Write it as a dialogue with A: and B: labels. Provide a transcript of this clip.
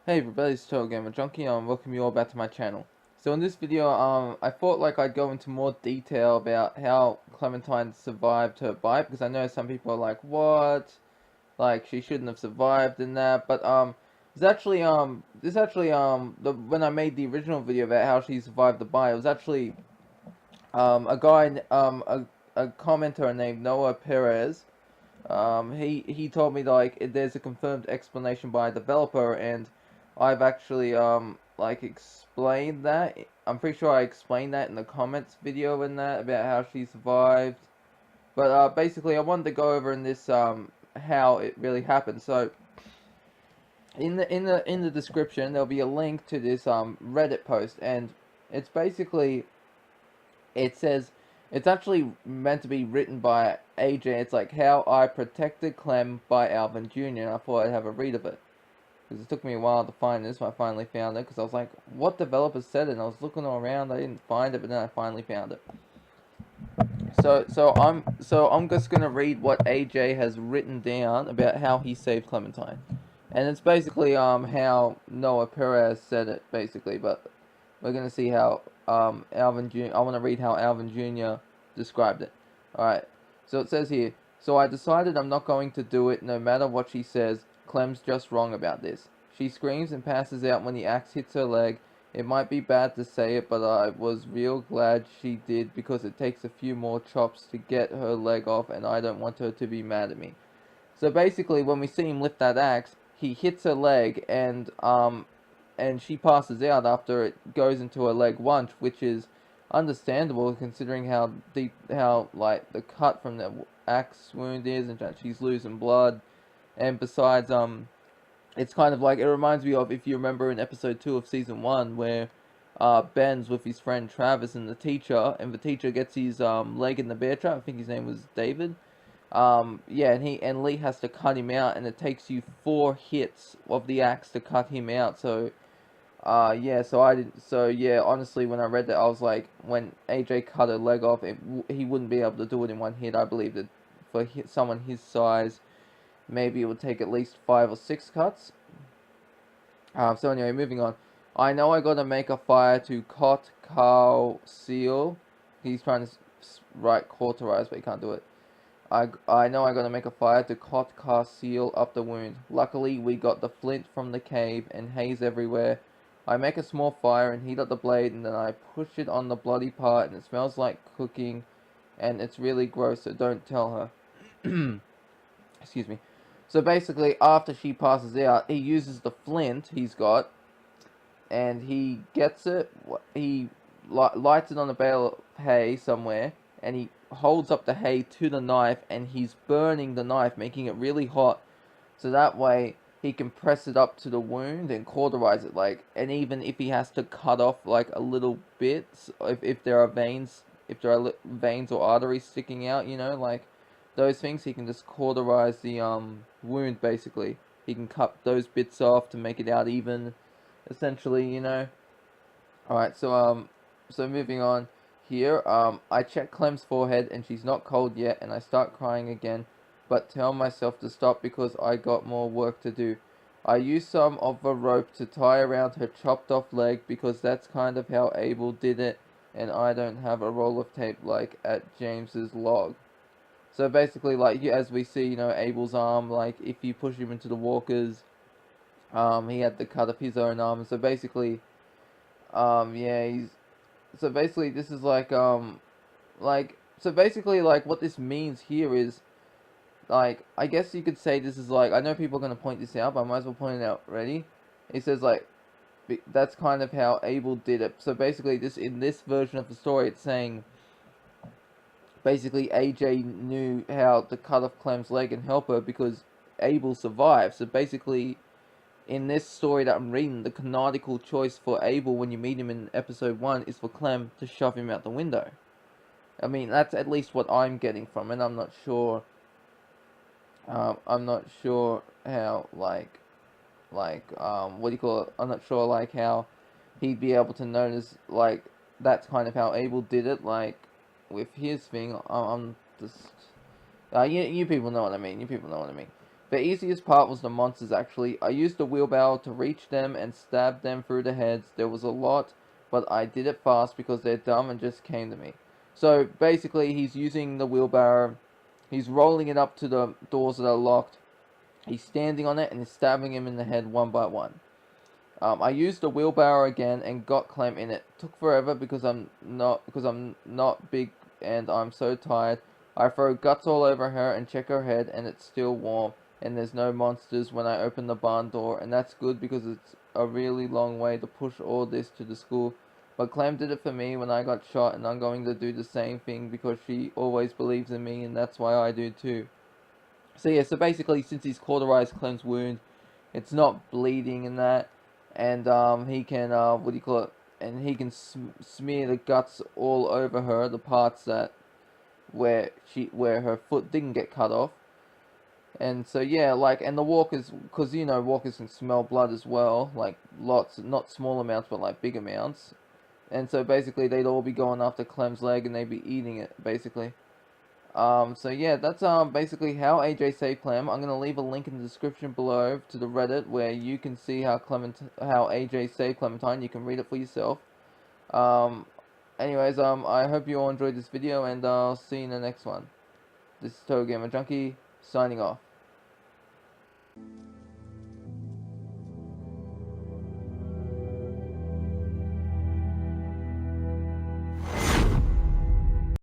A: Hey everybody, it's TotalGamerJunkie and welcome you all back to my channel. So in this video, I thought like I'd go into more detail about how Clementine survived her bite, because I know some people are like, what? Like, she shouldn't have survived in that, but when I made the original video about how she survived the bite, it was actually, a guy, a commenter named Noah Perez. He told me that, like, there's a confirmed explanation by a developer, and I've actually like explained that. I'm pretty sure I explained that in the comments video in that about how she survived. But basically, I wanted to go over in this how it really happened. So in the description there'll be a link to this Reddit post, and it's basically, it says, it's actually meant to be written by AJ. It's like, How I Protected Clem by Alvin Jr. And I thought I'd have a read of it, because it took me a while to find this, but I finally found it, because I was like, what developer said it? And I was looking all around, I didn't find it, but then I finally found it. So I'm just gonna read what AJ has written down about how he saved Clementine. And it's basically how Noah Perez said it, basically, but we're gonna see how Alvin Jr. I want to read how Alvin Jr. described it. Alright, so it says here, so I decided I'm not going to do it no matter what she says. Clem's just wrong about this. She screams and passes out when the axe hits her leg. It might be bad to say it, but I was real glad she did, because it takes a few more chops to get her leg off, and I don't want her to be mad at me. So basically, when we see him lift that axe, he hits her leg, and she passes out after it goes into her leg once, which is understandable considering how deep, how like the cut from the axe wound is, and that she's losing blood. And besides, it's kind of like, it reminds me of, if you remember in episode 2 of season 1, where Ben's with his friend Travis and the teacher gets his leg in the bear trap. I think his name was David. Yeah, and Lee has to cut him out, and it takes you 4 hits of the axe to cut him out. So yeah, yeah, honestly, when I read that, I was like, when AJ cut her leg off, he wouldn't be able to do it in one hit. I believe that for someone his size, maybe it would take at least 5 or 6 cuts. So anyway, moving on. I know I gotta make a fire to cot cow seal. He's trying to write cauterize, but he can't do it. I know I gotta make a fire to cot car seal up the wound. Luckily, we got the flint from the cave and haze everywhere. I make a small fire and heat up the blade, and then I push it on the bloody part, and it smells like cooking, and it's really gross, so don't tell her. Excuse me. So basically, after she passes out, he uses the flint he's got, and he gets it, he lights it on a bale of hay somewhere, and he holds up the hay to the knife, and he's burning the knife, making it really hot, so that way he can press it up to the wound and cauterize it, like, and even if he has to cut off like a little bit, if there are veins or arteries sticking out, you know, like those things, he can just cauterize the wound. Basically, he can cut those bits off to make it out even, essentially, you know. Alright, so moving on here, I check Clem's forehead, and she's not cold yet, and I start crying again, but tell myself to stop because I got more work to do. I use some of the rope to tie around her chopped off leg, because that's kind of how Abel did it, and I don't have a roll of tape like at James's log. So basically, like, as we see, you know, Abel's arm, like, if you push him into the walkers, he had to cut off his own arm. So basically, yeah, so basically, this is so basically, like, what this means here is, like, I guess you could say this is like, I know people are going to point this out, but I might as well point it out. Ready? It says, like, that's kind of how Abel did it. So basically, in this version of the story, it's saying, basically, AJ knew how to cut off Clem's leg and help her because Abel survived. So basically, in this story that I'm reading, the canonical choice for Abel when you meet him in episode 1 is for Clem to shove him out the window. I mean, that's at least what I'm getting from it. I'm not sure how, what do you call it? I'm not sure, like, how he'd be able to notice, like, that's kind of how Abel did it, like, with his thing. I'm just, you people know what I mean. You people know what I mean. The easiest part was the monsters actually. I used the wheelbarrow to reach them and stab them through the heads. There was a lot, but I did it fast because they're dumb and just came to me. So basically he's using the wheelbarrow, he's rolling it up to the doors that are locked, he's standing on it and he's stabbing him in the head one by one. I used the wheelbarrow again and got Clem in it. Took forever because I'm not big and I'm so tired. I throw guts all over her and check her head and it's still warm and there's no monsters when I open the barn door, and that's good because it's a really long way to push all this to the school. But Clem did it for me when I got shot, and I'm going to do the same thing because she always believes in me, and that's why I do too. So yeah, so basically since he's cauterized Clem's wound, it's not bleeding and that, and he can what do you call it? And he can smear the guts all over her, the parts that where her foot didn't get cut off. And so yeah, like, and the walkers, because you know walkers can smell blood as well, like lots, not small amounts, but like big amounts. And so basically they'd all be going after Clem's leg and they'd be eating it basically. So yeah, that's basically how AJ saved Clem. I'm gonna leave a link in the description below to the Reddit where you can see how AJ saved Clementine. You can read it for yourself. Um, anyways, I hope you all enjoyed this video, and I'll see you in the next one. This is TotalGamerJunkie signing off.